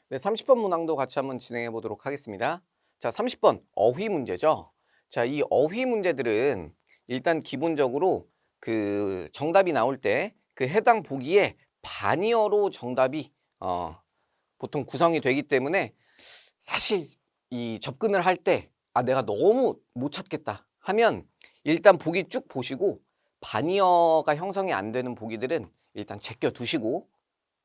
네, 30번 문항도 같이 한번 진행해 보도록 하겠습니다. 자, 30번 어휘 문제죠. 자, 이 어휘 문제들은 일단 기본적으로 그 정답이 나올 때 그 해당 보기에 반이어로 정답이 보통 구성이 되기 때문에 사실 이 접근을 할 때 내가 너무 못 찾겠다 하면 일단 보기 쭉 보시고 반이어가 형성이 안 되는 보기들은 일단 제껴 두시고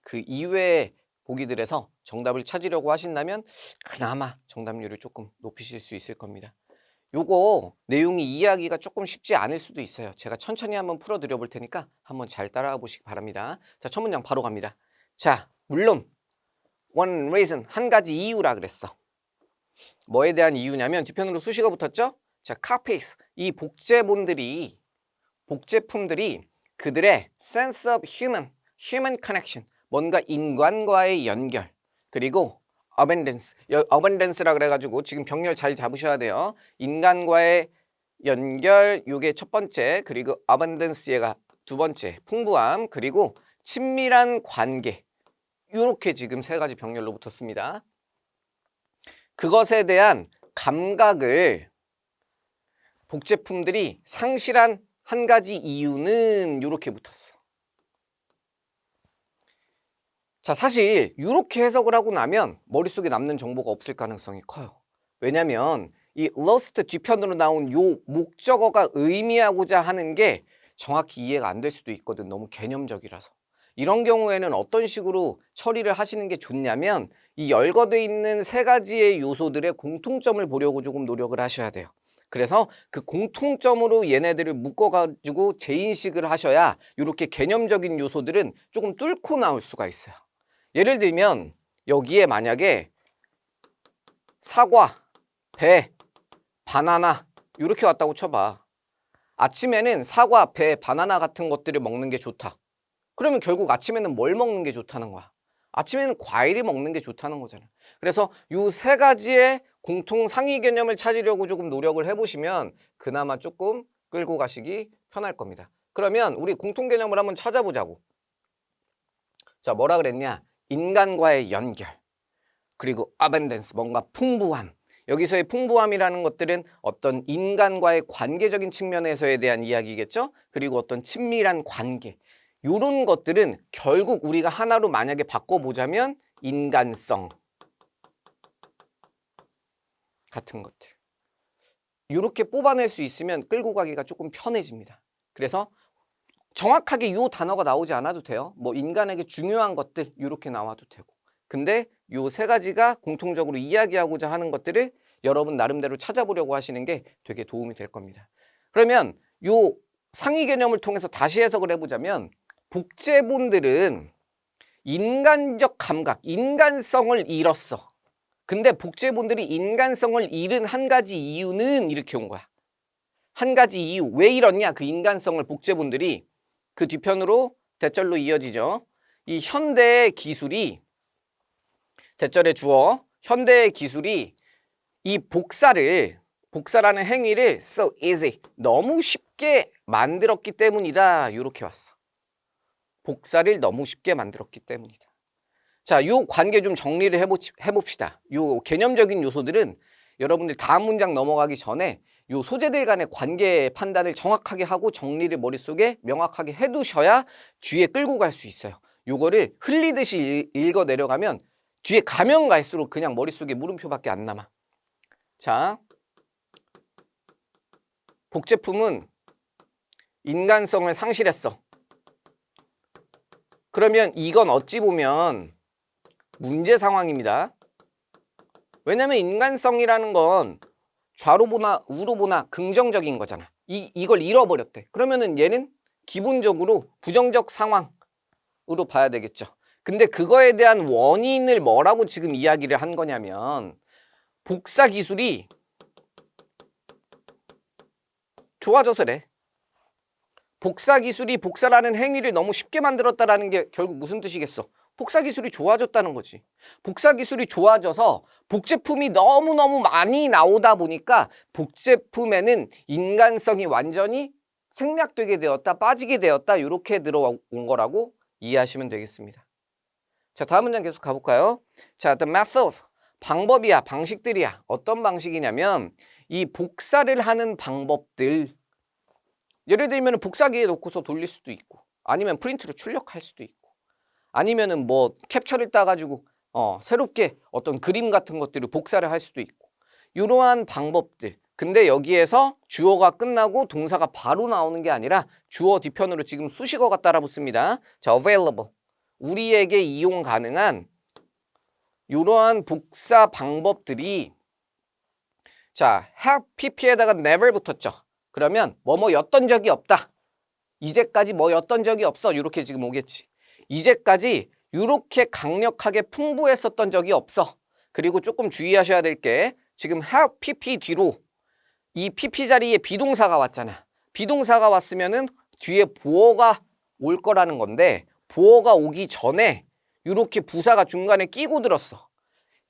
그 이외의 보기들에서 정답을 찾으려고 하신다면 그나마 정답률을 조금 높이실 수 있을 겁니다. 요거 내용이 이해하기가 조금 쉽지 않을 수도 있어요. 제가 천천히 한번 풀어드려 볼 테니까 한번 잘 따라가 보시기 바랍니다. 자, 첫 문장 바로 갑니다. 자, 물론 one reason, 한 가지 이유라 그랬어. 뭐에 대한 이유냐면 뒤편으로 수식어 붙었죠? 자, copies, 이 복제품들이 그들의 sense of human connection, 뭔가 인간과의 연결, 그리고 abundance라 그래가지고 지금 병렬 잘 잡으셔야 돼요. 인간과의 연결, 요게 첫 번째, 그리고 abundance, 얘가 두 번째, 풍부함, 그리고 친밀한 관계, 요렇게 지금 세 가지 병렬로 붙었습니다. 그것에 대한 감각을 복제품들이 상실한 한 가지 이유는 요렇게 붙었어. 자, 사실 이렇게 해석을 하고 나면 머릿속에 남는 정보가 없을 가능성이 커요. 왜냐면 이 lost 뒤편으로 나온 요 목적어가 의미하고자 하는 게 정확히 이해가 안 될 수도 있거든. 너무 개념적이라서. 이런 경우에는 어떤 식으로 처리를 하시는 게 좋냐면 이 열거돼 있는 세 가지의 요소들의 공통점을 보려고 조금 노력을 하셔야 돼요. 그래서 그 공통점으로 얘네들을 묶어가지고 재인식을 하셔야 이렇게 개념적인 요소들은 조금 뚫고 나올 수가 있어요. 예를 들면 여기에 만약에 사과, 배, 바나나 이렇게 왔다고 쳐봐. 아침에는 사과, 배, 바나나 같은 것들을 먹는 게 좋다. 그러면 결국 아침에는 뭘 먹는 게 좋다는 거야? 아침에는 과일이 먹는 게 좋다는 거잖아. 그래서 이 세 가지의 공통 상위 개념을 찾으려고 조금 노력을 해보시면 그나마 조금 끌고 가시기 편할 겁니다. 그러면 우리 공통 개념을 한번 찾아보자고. 자, 뭐라 그랬냐? 인간과의 연결, 그리고 abundance, 뭔가 풍부함. 여기서의 풍부함이라는 것들은 어떤 인간과의 관계적인 측면에서에 대한 이야기겠죠? 그리고 어떤 친밀한 관계. 요런 것들은 결국 우리가 하나로 만약에 바꿔보자면 인간성 같은 것들. 요렇게 뽑아낼 수 있으면 끌고 가기가 조금 편해집니다. 그래서 정확하게 요 단어가 나오지 않아도 돼요. 뭐 인간에게 중요한 것들 요렇게 나와도 되고. 근데 요 세 가지가 공통적으로 이야기하고자 하는 것들을 여러분 나름대로 찾아보려고 하시는 게 되게 도움이 될 겁니다. 그러면 요 상위 개념을 통해서 다시 해석을 해보자면 복제본들은 인간적 감각, 인간성을 잃었어. 근데 복제본들이 인간성을 잃은 한 가지 이유는 이렇게 온 거야. 한 가지 이유, 왜 잃었냐? 그 인간성을 복제본들이 그 뒤편으로 대절로 이어지죠. 이 현대의 기술이, 대절의 주어, 현대의 기술이 이 복사라는 행위를 so easy, 너무 쉽게 만들었기 때문이다. 이렇게 왔어. 복사를 너무 쉽게 만들었기 때문이다. 자, 요 관계 좀 정리를 해봅시다. 요 개념적인 요소들은 여러분들 다음 문장 넘어가기 전에 요 소재들 간의 관계 판단을 정확하게 하고 정리를 머릿속에 명확하게 해두셔야 뒤에 끌고 갈 수 있어요. 요거를 흘리듯이 읽어 내려가면 뒤에 가면 갈수록 그냥 머릿속에 물음표밖에 안 남아. 자, 복제품은 인간성을 상실했어. 그러면 이건 어찌 보면 문제 상황입니다. 왜냐면 인간성이라는 건 좌로 보나 우로 보나 긍정적인 거잖아. 이걸 잃어버렸대. 그러면은 얘는 기본적으로 부정적 상황으로 봐야 되겠죠. 근데 그거에 대한 원인을 뭐라고 지금 이야기를 한 거냐면 복사 기술이 좋아져서래. 복사 기술이 복사라는 행위를 너무 쉽게 만들었다라는 게 결국 무슨 뜻이겠어? 복사 기술이 좋아졌다는 거지. 복사 기술이 좋아져서 복제품이 너무너무 많이 나오다 보니까 복제품에는 인간성이 완전히 생략되게 되었다, 빠지게 되었다, 이렇게 들어온 거라고 이해하시면 되겠습니다. 자, 다음 문장 계속 가볼까요? 자, the methods. 방법이야, 방식들이야. 어떤 방식이냐면 이 복사를 하는 방법들. 예를 들면 복사기에 놓고서 돌릴 수도 있고 아니면 프린트로 출력할 수도 있고 아니면은 뭐 캡처를 따가지고 새롭게 어떤 그림 같은 것들을 복사를 할 수도 있고 이러한 방법들. 근데 여기에서 주어가 끝나고 동사가 바로 나오는 게 아니라 주어 뒤편으로 지금 수식어가 따라 붙습니다. 자, available. 우리에게 이용 가능한 이러한 복사 방법들이 자, have pp에다가 never 붙었죠. 그러면 뭐뭐였던 적이 없다. 이제까지 뭐였던 적이 없어. 이렇게 지금 오겠지. 이제까지 이렇게 강력하게 풍부했었던 적이 없어. 그리고 조금 주의하셔야 될 게 지금 have pp 뒤로 이 pp 자리에 비동사가 왔잖아. 비동사가 왔으면은 뒤에 보어가 올 거라는 건데 보어가 오기 전에 이렇게 부사가 중간에 끼고 들었어.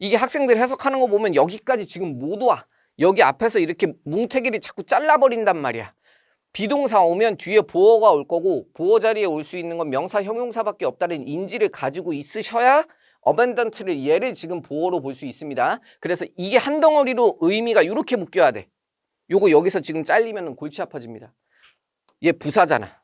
이게 학생들 해석하는 거 보면 여기까지 지금 못 와. 여기 앞에서 이렇게 뭉태기를 자꾸 잘라버린단 말이야. 비동사 오면 뒤에 보어가 올 거고 보어 자리에 올 수 있는 건 명사, 형용사밖에 없다는 인지를 가지고 있으셔야 abundant를 얘를 지금 보어로 볼 수 있습니다. 그래서 이게 한 덩어리로 의미가 이렇게 묶여야 돼. 요거 여기서 지금 잘리면 골치 아파집니다. 얘 부사잖아.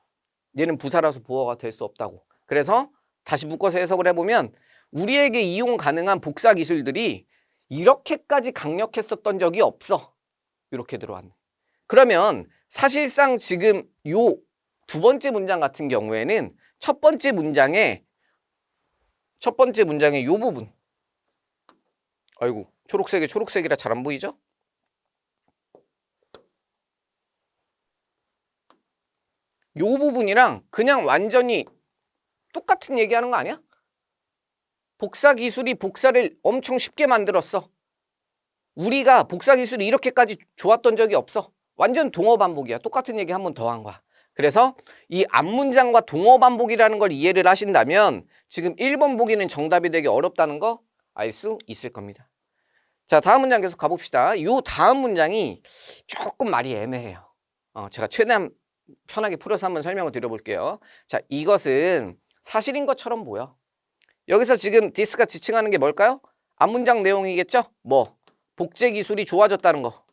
얘는 부사라서 보어가 될 수 없다고. 그래서 다시 묶어서 해석을 해보면 우리에게 이용 가능한 복사 기술들이 이렇게까지 강력했었던 적이 없어. 이렇게 들어왔네. 그러면 사실상 지금 요 두 번째 문장 같은 경우에는 첫 번째 문장의 요 부분. 아이고, 초록색이라 잘 안 보이죠? 요 부분이랑 그냥 완전히 똑같은 얘기하는 거 아니야? 복사 기술이 복사를 엄청 쉽게 만들었어. 우리가 복사 기술이 이렇게까지 좋았던 적이 없어. 완전 동어 반복이야. 똑같은 얘기 한 번 더 한 거야. 그래서 이 앞문장과 동어 반복이라는 걸 이해를 하신다면 지금 1번 보기는 정답이 되게 어렵다는 거 알 수 있을 겁니다. 자, 다음 문장 계속 가봅시다. 요 다음 문장이 조금 말이 애매해요. 제가 최대한 편하게 풀어서 한번 설명을 드려볼게요. 자, 이것은 사실인 것처럼 보여. 여기서 지금 this가 지칭하는 게 뭘까요? 앞문장 내용이겠죠? 뭐 복제 기술이 좋아졌다는 거.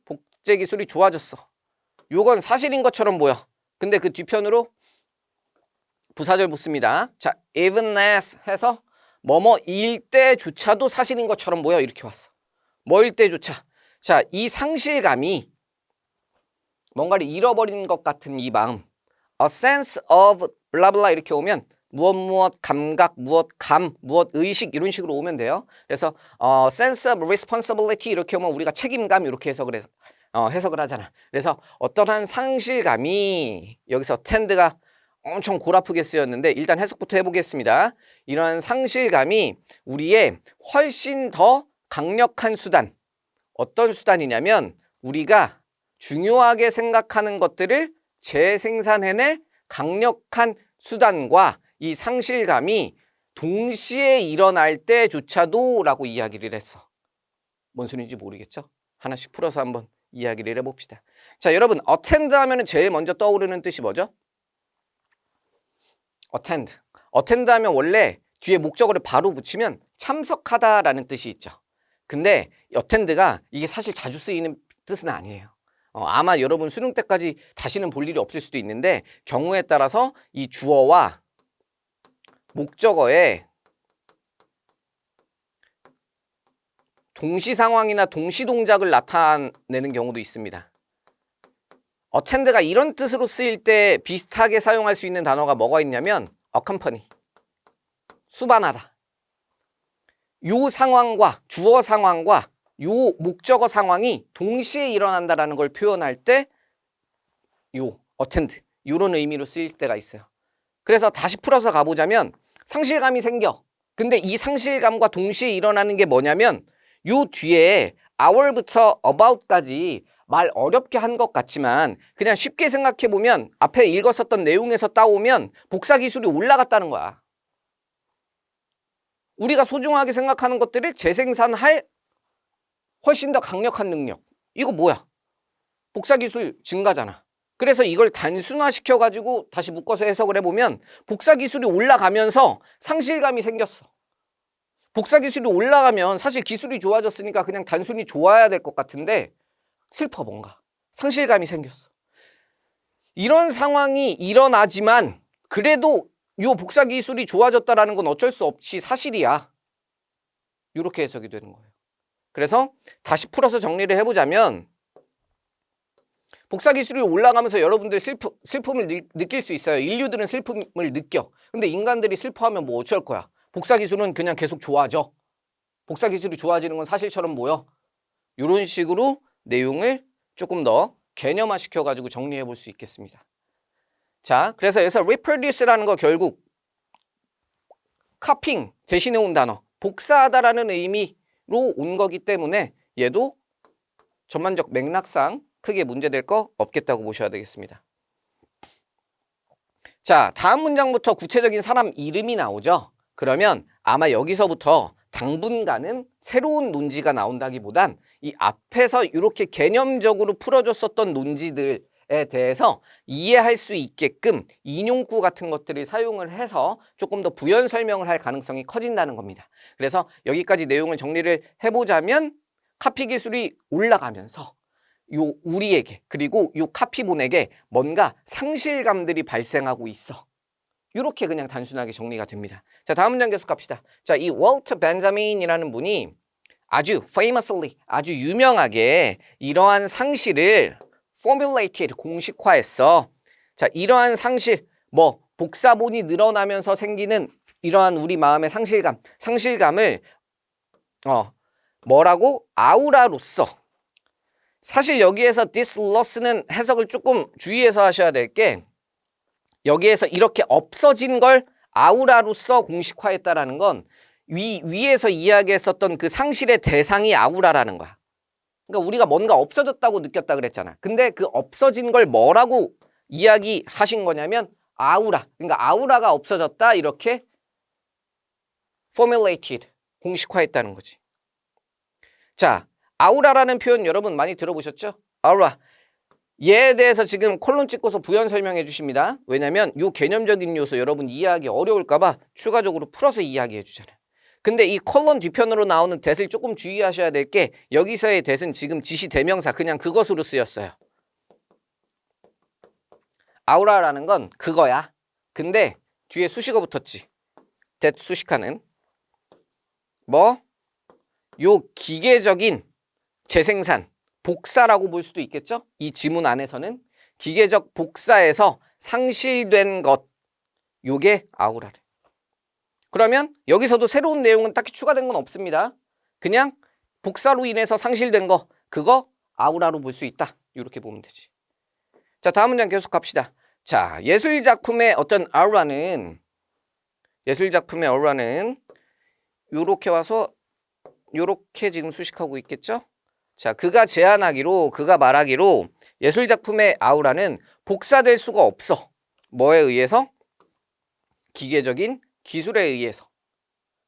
복제 기술이 좋아졌어. 요건 사실인 것처럼 보여. 근데 그 뒤편으로 부사절 붙습니다. 자, even as 해서 뭐뭐일 때조차도 사실인 것처럼 보여. 이렇게 왔어. 뭐일 때조차. 자, 이 상실감이 뭔가를 잃어버린 것 같은 이 마음. A sense of blah blah 이렇게 오면 무엇 감각, 무엇 감, 무엇 의식 이런 식으로 오면 돼요. 그래서 sense of responsibility 이렇게 오면 우리가 책임감 이렇게 해석을 하잖아. 그래서 어떠한 상실감이 여기서 tend가 엄청 골아프게 쓰였는데 일단 해석부터 해보겠습니다. 이런 상실감이 우리의 훨씬 더 강력한 수단. 어떤 수단이냐면 우리가 중요하게 생각하는 것들을 재생산해낼 강력한 수단과 이 상실감이 동시에 일어날 때조차도 라고 이야기를 했어. 뭔 소리인지 모르겠죠? 하나씩 풀어서 한번 이야기를 해봅시다. 자, 여러분 attend 하면 제일 먼저 떠오르는 뜻이 뭐죠? attend 하면 원래 뒤에 목적어를 바로 붙이면 참석하다라는 뜻이 있죠. 근데 attend가 이게 사실 자주 쓰이는 뜻은 아니에요. 아마 여러분 수능 때까지 다시는 볼 일이 없을 수도 있는데 경우에 따라서 이 주어와 목적어에 동시 상황이나 동시 동작을 나타내는 경우도 있습니다. attend가 이런 뜻으로 쓰일 때 비슷하게 사용할 수 있는 단어가 뭐가 있냐면 accompany, 수반하다. 요 상황과 주어 상황과 요 목적어 상황이 동시에 일어난다라는 걸 표현할 때 요 attend 요런 의미로 쓰일 때가 있어요. 그래서 다시 풀어서 가보자면 상실감이 생겨. 근데 이 상실감과 동시에 일어나는 게 뭐냐면 요 뒤에 hour부터 about까지 말 어렵게 한 것 같지만 그냥 쉽게 생각해보면 앞에 읽었었던 내용에서 따오면 복사 기술이 올라갔다는 거야. 우리가 소중하게 생각하는 것들을 재생산할 훨씬 더 강력한 능력. 이거 뭐야? 복사 기술 증가잖아. 그래서 이걸 단순화시켜 가지고 다시 묶어서 해석을 해보면 복사 기술이 올라가면서 상실감이 생겼어. 복사 기술이 올라가면 사실 기술이 좋아졌으니까 그냥 단순히 좋아야 될 것 같은데 슬퍼. 뭔가 상실감이 생겼어. 이런 상황이 일어나지만 그래도 요 복사 기술이 좋아졌다라는 건 어쩔 수 없이 사실이야. 이렇게 해석이 되는 거예요. 그래서 다시 풀어서 정리를 해보자면 복사 기술이 올라가면서 여러분들 슬픔을 느낄 수 있어요. 인류들은 슬픔을 느껴. 근데 인간들이 슬퍼하면 뭐 어쩔 거야. 복사 기술은 그냥 계속 좋아져. 복사 기술이 좋아지는 건 사실처럼 보여. 이런 식으로 내용을 조금 더 개념화 시켜가지고 정리해 볼 수 있겠습니다. 자, 그래서 여기서 reproduce라는 거 결국 copying 대신에 온 단어, 복사하다라는 의미로 온 거기 때문에 얘도 전반적 맥락상 크게 문제될 거 없겠다고 보셔야 되겠습니다. 자, 다음 문장부터 구체적인 사람 이름이 나오죠. 그러면 아마 여기서부터 당분간은 새로운 논지가 나온다기보단 이 앞에서 이렇게 개념적으로 풀어줬었던 논지들에 대해서 이해할 수 있게끔 인용구 같은 것들을 사용을 해서 조금 더 부연 설명을 할 가능성이 커진다는 겁니다. 그래서 여기까지 내용을 정리를 해보자면 카피 기술이 올라가면서 요 우리에게 그리고 요 카피본에게 뭔가 상실감들이 발생하고 있어. 이렇게 그냥 단순하게 정리가 됩니다. 자, 다음 문장 계속 갑시다. 자, 이 월터 벤자민이라는 분이 아주 famously, 아주 유명하게 이러한 상실을 formulated, 공식화했어. 자, 이러한 상실, 뭐 복사본이 늘어나면서 생기는 이러한 우리 마음의 상실감을 뭐라고? 아우라로서. 사실 여기에서 this loss는 해석을 조금 주의해서 하셔야 될 게 여기에서 이렇게 없어진 걸 아우라로서 공식화했다라는 건 위에서 이야기했었던 그 상실의 대상이 아우라라는 거야. 그러니까 우리가 뭔가 없어졌다고 느꼈다 그랬잖아. 근데 그 없어진 걸 뭐라고 이야기하신 거냐면 아우라. 그러니까 아우라가 없어졌다 이렇게 formulated, 공식화했다는 거지. 자, 아우라라는 표현 여러분 많이 들어보셨죠? 아우라. 얘에 대해서 지금 콜론 찍고서 부연 설명해 주십니다. 왜냐면 이 개념적인 요소 여러분 이해하기 어려울까 봐 추가적으로 풀어서 이야기해 주잖아요. 근데 이 콜론 뒤편으로 나오는 that을 조금 주의하셔야 될 게 여기서의 that은 지금 지시 대명사 그냥 그것으로 쓰였어요. 아우라라는 건 그거야. 근데 뒤에 수식어 붙었지. that 수식하는 요 기계적인 재생산, 복사라고 볼 수도 있겠죠? 이 지문 안에서는 기계적 복사에서 상실된 것, 요게 아우라래. 그러면 여기서도 새로운 내용은 딱히 추가된 건 없습니다. 그냥 복사로 인해서 상실된 거, 그거 아우라로 볼 수 있다. 이렇게 보면 되지. 자, 다음 문장 계속 갑시다. 자, 예술작품의 어떤 아우라는 요렇게 와서 요렇게 지금 수식하고 있겠죠? 자, 그가 말하기로 예술작품의 아우라는 복사될 수가 없어. 뭐에 의해서? 기계적인 기술에 의해서.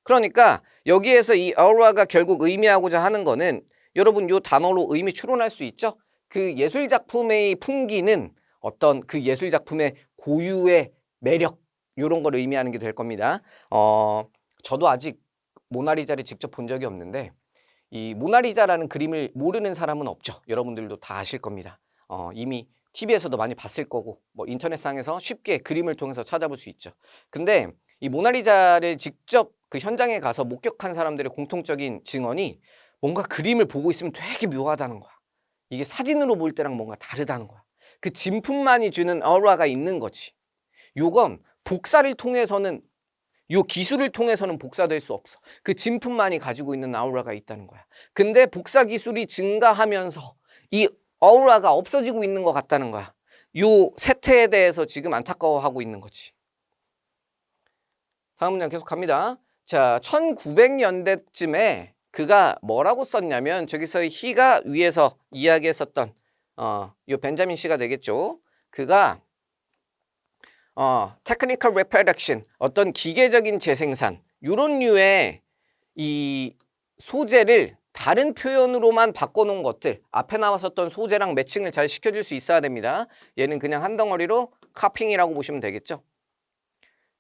그러니까 여기에서 이 아우라가 결국 의미하고자 하는 거는 여러분 요 단어로 의미 추론할 수 있죠? 그 예술작품의 풍기는 어떤 그 예술작품의 고유의 매력 요런 걸 의미하는 게 될 겁니다. 저도 아직 모나리자를 직접 본 적이 없는데 이 모나리자라는 그림을 모르는 사람은 없죠. 여러분들도 다 아실 겁니다. 이미 TV에서도 많이 봤을 거고 뭐 인터넷상에서 쉽게 그림을 통해서 찾아볼 수 있죠. 근데 이 모나리자를 직접 그 현장에 가서 목격한 사람들의 공통적인 증언이 뭔가 그림을 보고 있으면 되게 묘하다는 거야. 이게 사진으로 볼 때랑 뭔가 다르다는 거야. 그 진품만이 주는 어라가 있는 거지. 요건 복사를 통해서는 요 기술을 통해서는 복사될 수 없어. 그 진품만이 가지고 있는 아우라가 있다는 거야. 근데 복사 기술이 증가하면서 이 아우라가 없어지고 있는 것 같다는 거야. 요 세태에 대해서 지금 안타까워하고 있는 거지. 다음 문장 계속 갑니다. 자, 1900년대쯤에 그가 뭐라고 썼냐면 저기서 he가 위에서 이야기했었던 요 벤자민 씨가 되겠죠. 그가 technical reproduction, 어떤 기계적인 재생산, 요런 류의 이 소재를 다른 표현으로만 바꿔놓은 것들, 앞에 나왔었던 소재랑 매칭을 잘 시켜줄 수 있어야 됩니다. 얘는 그냥 한 덩어리로 카핑이라고 보시면 되겠죠.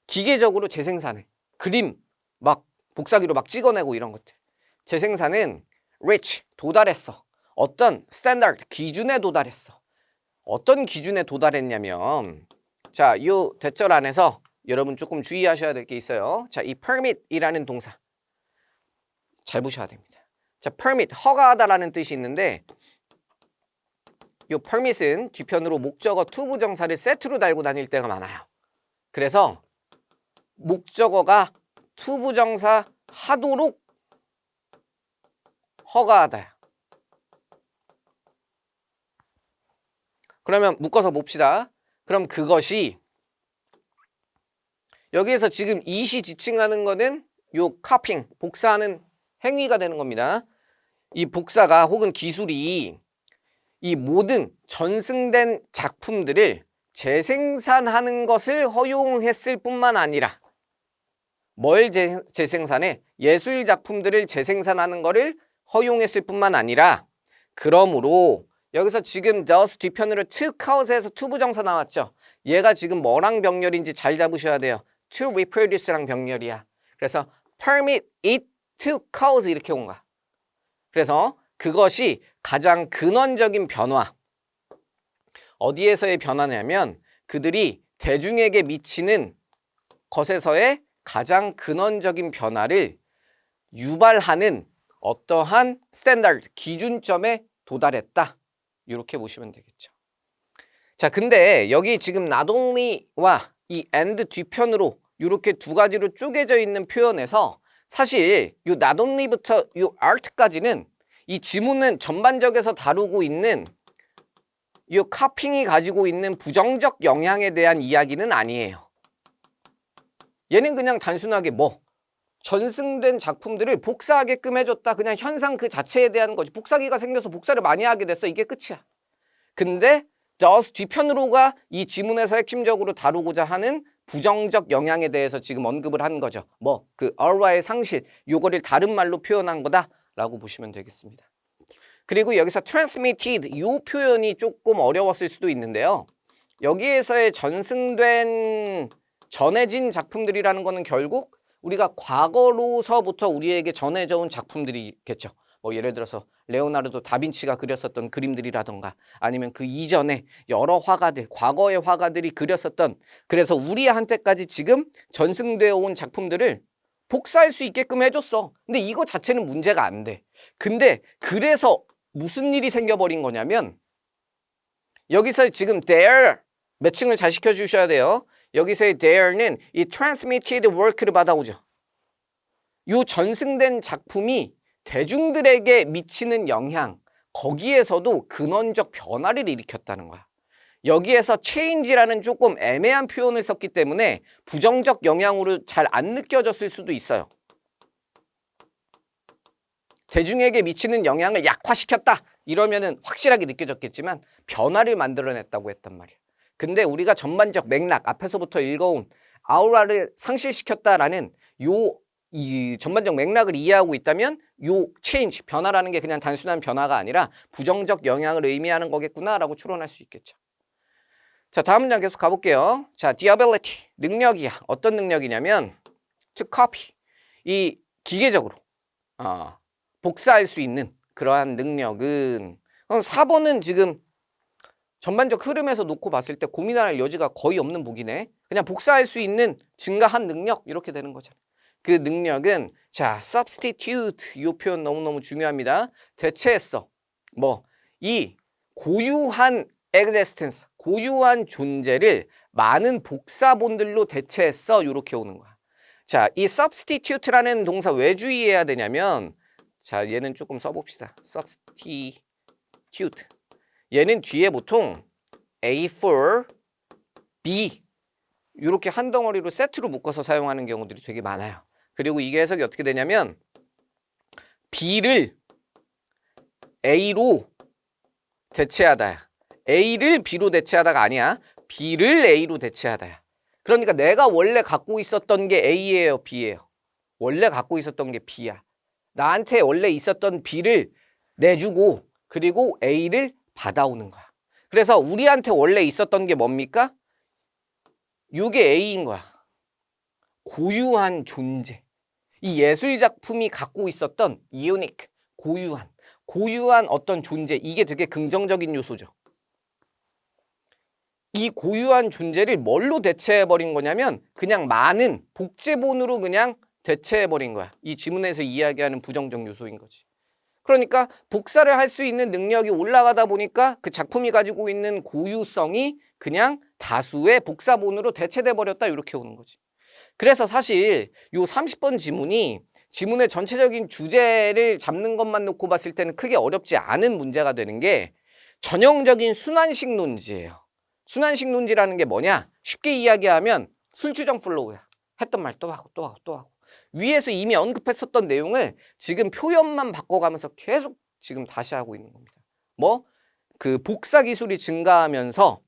기계적으로 재생산해. 그림 막 복사기로 막 찍어내고 이런 것들. 재생산은 reach, 도달했어. 어떤 standard, 기준에 도달했어. 어떤 기준에 도달했냐면, 자, 이 대절 안에서 여러분 조금 주의하셔야 될 게 있어요. 자, 이 permit이라는 동사 잘 보셔야 됩니다. 자, permit, 허가하다라는 뜻이 있는데, 이 permit은 뒤편으로 목적어 투부정사를 세트로 달고 다닐 때가 많아요. 그래서 목적어가 투부정사 하도록 허가하다야. 그러면 묶어서 봅시다. 그럼 그것이 여기에서 지금 이시 지칭하는 거는 요 카핑, 복사하는 행위가 되는 겁니다. 이 복사가 혹은 기술이 이 모든 전승된 작품들을 재생산하는 것을 허용했을 뿐만 아니라 뭘 재생산해? 예술 작품들을 재생산하는 것을 허용했을 뿐만 아니라 그러므로 여기서 지금 thus 뒤편으로 took out에서 투부정사 나왔죠. 얘가 지금 뭐랑 병렬인지 잘 잡으셔야 돼요. to reproduce랑 병렬이야. 그래서 permit it to cause 이렇게 온 거야. 그래서 그것이 가장 근원적인 변화. 어디에서의 변화냐면 그들이 대중에게 미치는 것에서의 가장 근원적인 변화를 유발하는 어떠한 스탠다드, 기준점에 도달했다. 이렇게 보시면 되겠죠. 자, 근데 여기 지금 not only와 이 and 뒤편으로 이렇게 두 가지로 쪼개져 있는 표현에서 사실 이 not only부터 이 art까지는 이 지문은 전반적에서 다루고 있는 이 카핑이 가지고 있는 부정적 영향에 대한 이야기는 아니에요. 얘는 그냥 단순하게 전승된 작품들을 복사하게끔 해줬다. 그냥 현상 그 자체에 대한 거지. 복사기가 생겨서 복사를 많이 하게 됐어. 이게 끝이야. 근데 thus 뒤편으로가 이 지문에서 핵심적으로 다루고자 하는 부정적 영향에 대해서 지금 언급을 한 거죠. 그 얼와의 상실, 요거를 다른 말로 표현한 거다라고 보시면 되겠습니다. 그리고 여기서 transmitted 요 표현이 조금 어려웠을 수도 있는데요. 여기에서의 전승된 전해진 작품들이라는 거는 결국 우리가 과거로서부터 우리에게 전해져 온 작품들이겠죠. 예를 들어서 레오나르도 다빈치가 그렸었던 그림들이라던가 아니면 그 이전에 여러 화가들, 과거의 화가들이 그렸었던, 그래서 우리한테까지 지금 전승되어 온 작품들을 복사할 수 있게끔 해줬어. 근데 이거 자체는 문제가 안 돼. 근데 그래서 무슨 일이 생겨버린 거냐면 여기서 지금 there 매칭을 잘 시켜주셔야 돼요. 여기서의 there는 이 transmitted work를 받아오죠. 이 전승된 작품이 대중들에게 미치는 영향, 거기에서도 근원적 변화를 일으켰다는 거야. 여기에서 change라는 조금 애매한 표현을 썼기 때문에 부정적 영향으로 잘 안 느껴졌을 수도 있어요. 대중에게 미치는 영향을 약화시켰다 이러면은 확실하게 느껴졌겠지만 변화를 만들어냈다고 했단 말이야. 근데 우리가 전반적 맥락 앞에서부터 읽어온 아우라를 상실시켰다라는 이 전반적 맥락을 이해하고 있다면 요 change, 변화라는 게 그냥 단순한 변화가 아니라 부정적 영향을 의미하는 거겠구나라고 추론할 수 있겠죠. 자, 다음 문장 계속 가볼게요. 자, the ability, 능력이야. 어떤 능력이냐면 to copy, 이 기계적으로 복사할 수 있는 그러한 능력은 4번은 지금 전반적 흐름에서 놓고 봤을 때 고민할 여지가 거의 없는 보기네. 그냥 복사할 수 있는 증가한 능력 이렇게 되는 거잖아요. 그 능력은 자, substitute 이 표현 너무너무 중요합니다. 대체했어. 이 고유한 existence, 고유한 존재를 많은 복사본들로 대체했어. 이렇게 오는 거야. 자, 이 substitute라는 동사 왜 주의해야 되냐면 자, 얘는 조금 써봅시다. substitute. 얘는 뒤에 보통 A for B 이렇게 한 덩어리로 세트로 묶어서 사용하는 경우들이 되게 많아요. 그리고 이게 해석이 어떻게 되냐면 B를 A로 대체하다야. A를 B로 대체하다가 아니야. B를 A로 대체하다야. 그러니까 내가 원래 갖고 있었던 게 A예요, B예요? 원래 갖고 있었던 게 B야. 나한테 원래 있었던 B를 내주고 그리고 A를 받아오는 거야. 그래서 우리한테 원래 있었던 게 뭡니까? 이게 A인 거야. 고유한 존재. 이 예술 작품이 갖고 있었던 unique, 고유한 어떤 존재. 이게 되게 긍정적인 요소죠. 이 고유한 존재를 뭘로 대체해버린 거냐면 그냥 많은 복제본으로 그냥 대체해버린 거야. 이 지문에서 이야기하는 부정적 요소인 거지. 그러니까 복사를 할 수 있는 능력이 올라가다 보니까 그 작품이 가지고 있는 고유성이 그냥 다수의 복사본으로 대체돼 버렸다 이렇게 오는 거지. 그래서 사실 요 30번 지문이 지문의 전체적인 주제를 잡는 것만 놓고 봤을 때는 크게 어렵지 않은 문제가 되는 게 전형적인 순환식 논지예요. 순환식 논지라는 게 뭐냐? 쉽게 이야기하면 술주정 플로우야. 했던 말 또 하고 또 하고 또 하고. 위에서 이미 언급했었던 내용을 지금 표현만 바꿔가면서 계속 지금 다시 하고 있는 겁니다. 뭐? 그 복사 기술이 증가하면서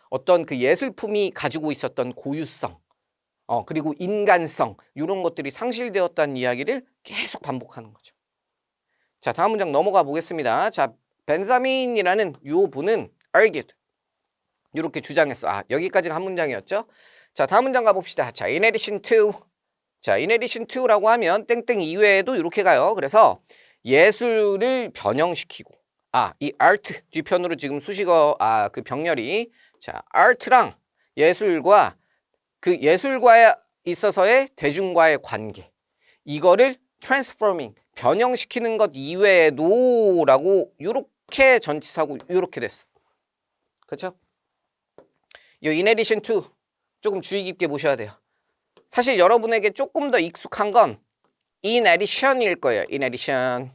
어떤 그 예술품이 가지고 있었던 고유성, 그리고 인간성 이런 것들이 상실되었다는 이야기를 계속 반복하는 거죠. 자, 다음 문장 넘어가 보겠습니다. 자, 벤자민이라는 요 분은 argued 이렇게 주장했어. 여기까지가 한 문장이었죠. 자, 다음 문장 가봅시다. 자, in addition to. 자, in addition to라고 하면 땡땡 이외에도 이렇게 가요. 그래서 예술을 변형시키고 이 art 뒤편으로 지금 수식어 그 병렬이 자, art랑 예술과 그 예술과에 있어서의 대중과의 관계 이거를 transforming 변형시키는 것 이외에도 라고 요렇게 전치사고 요렇게 됐어. 그렇죠? 이 in addition to 조금 주의 깊게 보셔야 돼요. 사실 여러분에게 조금 더 익숙한 건 in addition일 거예요. in addition.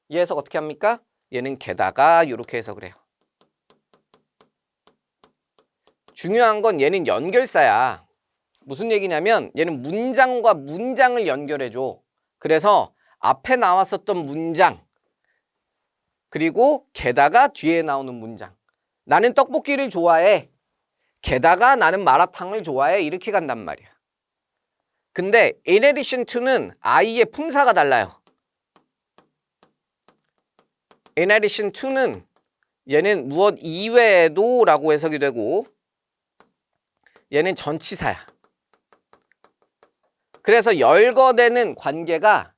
이 해석 어떻게 합니까? 얘는 게다가 이렇게 해석을 해요. 중요한 건 얘는 연결사야. 무슨 얘기냐면 얘는 문장과 문장을 연결해줘. 그래서 앞에 나왔었던 문장 그리고 게다가 뒤에 나오는 문장. 나는 떡볶이를 좋아해. 게다가 나는 마라탕을 좋아해. 이렇게 간단 말이야. 근데 in addition to는 I의 품사가 달라요. in addition to는 얘는 무엇 이외에도 라고 해석이 되고 얘는 전치사야. 그래서 열거되는 관계가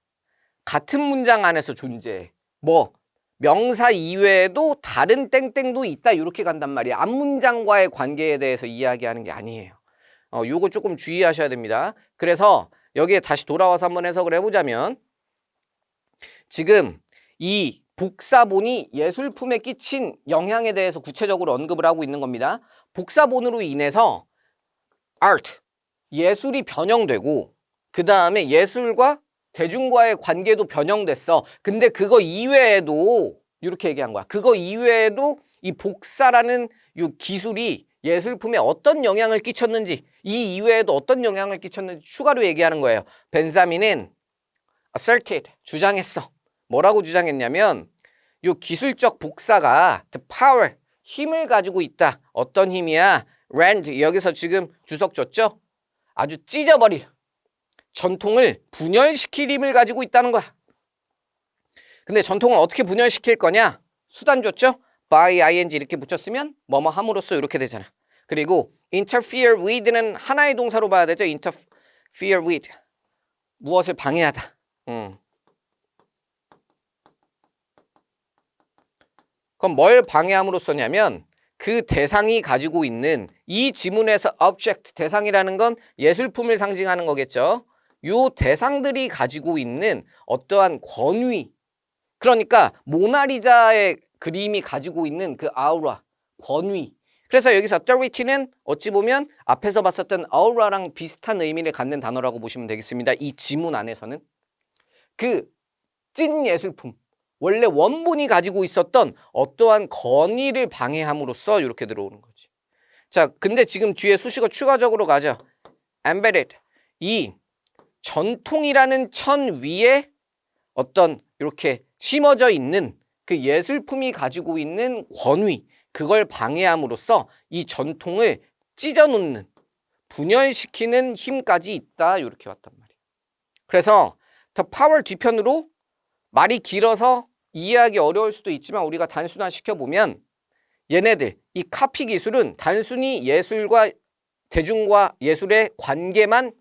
같은 문장 안에서 존재해. 뭐 명사 이외에도 다른 땡땡도 있다 이렇게 간단 말이야. 앞문장과의 관계에 대해서 이야기하는 게 아니에요. 요거 조금 주의하셔야 됩니다. 그래서 여기에 다시 돌아와서 한번 해석을 해보자면 지금 이 복사본이 예술품에 끼친 영향에 대해서 구체적으로 언급을 하고 있는 겁니다. 복사본으로 인해서 art, 예술이 변형되고 그 다음에 예술과 대중과의 관계도 변형됐어. 근데 그거 이외에도 이렇게 얘기한 거야. 그거 이외에도 이 복사라는 이 기술이 예술품에 어떤 영향을 끼쳤는지 이 이외에도 어떤 영향을 끼쳤는지 추가로 얘기하는 거예요. 벤자민은 asserted, 주장했어. 뭐라고 주장했냐면 이 기술적 복사가 the power, 힘을 가지고 있다. 어떤 힘이야? rend, 여기서 지금 주석 줬죠? 아주 찢어버릴 전통을 분열시킬 힘을 가지고 있다는 거야. 근데 전통을 어떻게 분열시킬 거냐? 수단 줬죠? by ing 이렇게 붙였으면 뭐뭐 함으로써 이렇게 되잖아. 그리고 interfere with는 하나의 동사로 봐야 되죠. interfere with 무엇을 방해하다. 그럼 뭘 방해함으로써냐면 그 대상이 가지고 있는 이 지문에서 object 대상이라는 건 예술품을 상징하는 거겠죠. 요 대상들이 가지고 있는 어떠한 권위, 그러니까 모나리자의 그림이 가지고 있는 그 아우라, 권위. 그래서 여기서 authority는 어찌 보면 앞에서 봤었던 aura랑 비슷한 의미를 갖는 단어라고 보시면 되겠습니다. 이 지문 안에서는 그 찐 예술품, 원래 원본이 가지고 있었던 어떠한 권위를 방해함으로써 이렇게 들어오는 거지. 자, 근데 지금 뒤에 수식어 추가적으로 가죠. embedded, 이 전통이라는 천 위에 어떤 이렇게 심어져 있는 그 예술품이 가지고 있는 권위, 그걸 방해함으로써 이 전통을 찢어놓는, 분열시키는 힘까지 있다. 이렇게 왔단 말이에요. 그래서 the power 뒤편으로 말이 길어서 이해하기 어려울 수도 있지만 우리가 단순화 시켜보면 얘네들, 이 카피 기술은 단순히 예술과 대중과 예술의 관계에만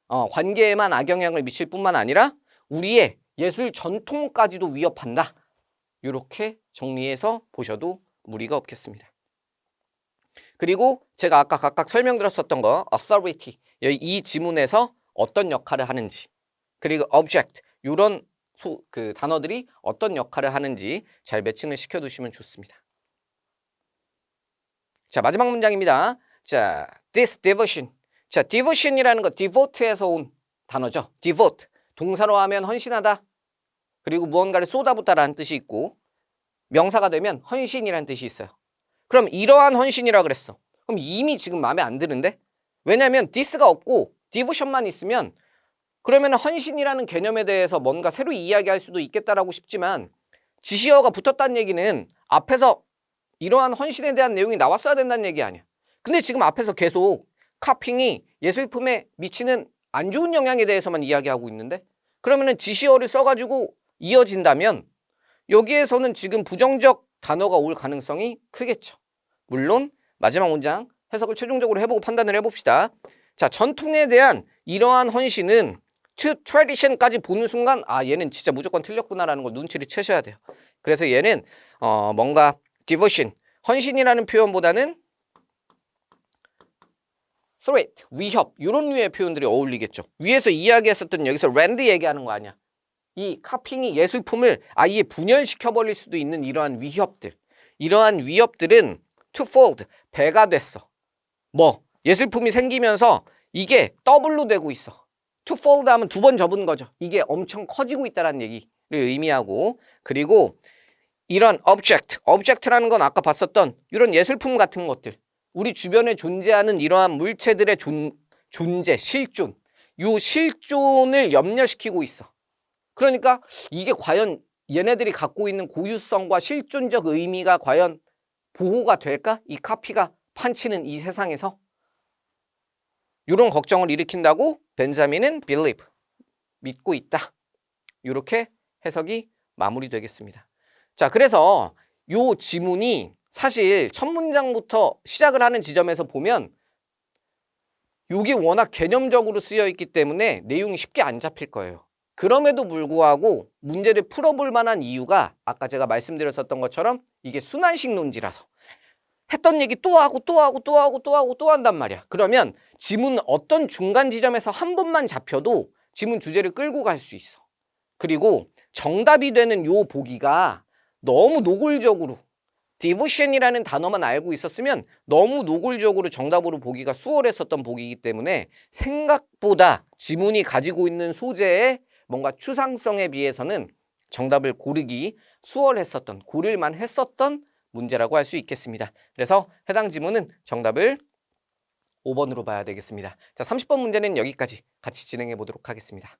악영향을 미칠 뿐만 아니라 우리의 예술 전통까지도 위협한다. 이렇게 정리해서 보셔도 무리가 없겠습니다. 그리고 제가 아까 각각 설명드렸었던 거 authority, 이 지문에서 어떤 역할을 하는지, 그리고 object, 이런 그 단어들이 어떤 역할을 하는지 잘 매칭을 시켜두시면 좋습니다. 자, 마지막 문장입니다. 자, this devotion. 자, devotion이라는 거 devote에서 온 단어죠. devote. 동사로 하면 헌신하다. 그리고 무언가를 쏟아붓다라는 뜻이 있고 명사가 되면 헌신이라는 뜻이 있어요. 그럼 이러한 헌신이라 그랬어. 그럼 이미 지금 마음에 안 드는데? 왜냐하면 this가 없고 devotion만 있으면 그러면 헌신이라는 개념에 대해서 뭔가 새로 이야기할 수도 있겠다라고 싶지만 지시어가 붙었다는 얘기는 앞에서 이러한 헌신에 대한 내용이 나왔어야 된다는 얘기 아니야. 근데 지금 앞에서 계속 카핑이 예술품에 미치는 안 좋은 영향에 대해서만 이야기하고 있는데 그러면은 지시어를 써가지고 이어진다면 여기에서는 지금 부정적 단어가 올 가능성이 크겠죠. 물론 마지막 문장 해석을 최종적으로 해보고 판단을 해봅시다. 자, 전통에 대한 이러한 헌신은 to tradition까지 보는 순간 얘는 진짜 무조건 틀렸구나라는 걸 눈치를 채셔야 돼요. 그래서 얘는 뭔가 devotion, 헌신이라는 표현보다는 threat, 위협 이런 류의 표현들이 어울리겠죠. 위에서 이야기했었던 여기서 랜드 얘기하는 거 아니야. 이 카핑이 예술품을 아예 분열시켜버릴 수도 있는 이러한 위협들. 이러한 위협들은 twofold, 배가 됐어. 예술품이 생기면서 이게 더블로 되고 있어. twofold 하면 두 번 접은 거죠. 이게 엄청 커지고 있다는 얘기를 의미하고 그리고 이런 object라는 건 아까 봤었던 이런 예술품 같은 것들. 우리 주변에 존재하는 이러한 물체들의 존재, 실존. 요 실존을 염려시키고 있어. 그러니까 이게 과연 얘네들이 갖고 있는 고유성과 실존적 의미가 과연 보호가 될까? 이 카피가 판치는 이 세상에서? 이런 걱정을 일으킨다고 벤자민은 believe, 믿고 있다. 이렇게 해석이 마무리되겠습니다. 자, 그래서 요 지문이 사실 첫 문장부터 시작을 하는 지점에서 보면 이게 워낙 개념적으로 쓰여 있기 때문에 내용이 쉽게 안 잡힐 거예요. 그럼에도 불구하고 문제를 풀어볼 만한 이유가 아까 제가 말씀드렸었던 것처럼 이게 순환식 논지라서 했던 얘기 또 하고 또 하고 또 하고 또 하고 또 한단 말이야. 그러면 지문 어떤 중간 지점에서 한 번만 잡혀도 지문 주제를 끌고 갈 수 있어. 그리고 정답이 되는 요 보기가 너무 노골적으로 devotion이라는 단어만 알고 있었으면 너무 노골적으로 정답으로 보기가 수월했었던 보기이기 때문에 생각보다 지문이 가지고 있는 소재의 뭔가 추상성에 비해서는 정답을 고르기 수월했었던, 고를만 했었던 문제라고 할 수 있겠습니다. 그래서 해당 지문은 정답을 5번으로 봐야 되겠습니다. 자, 30번 문제는 여기까지 같이 진행해 보도록 하겠습니다.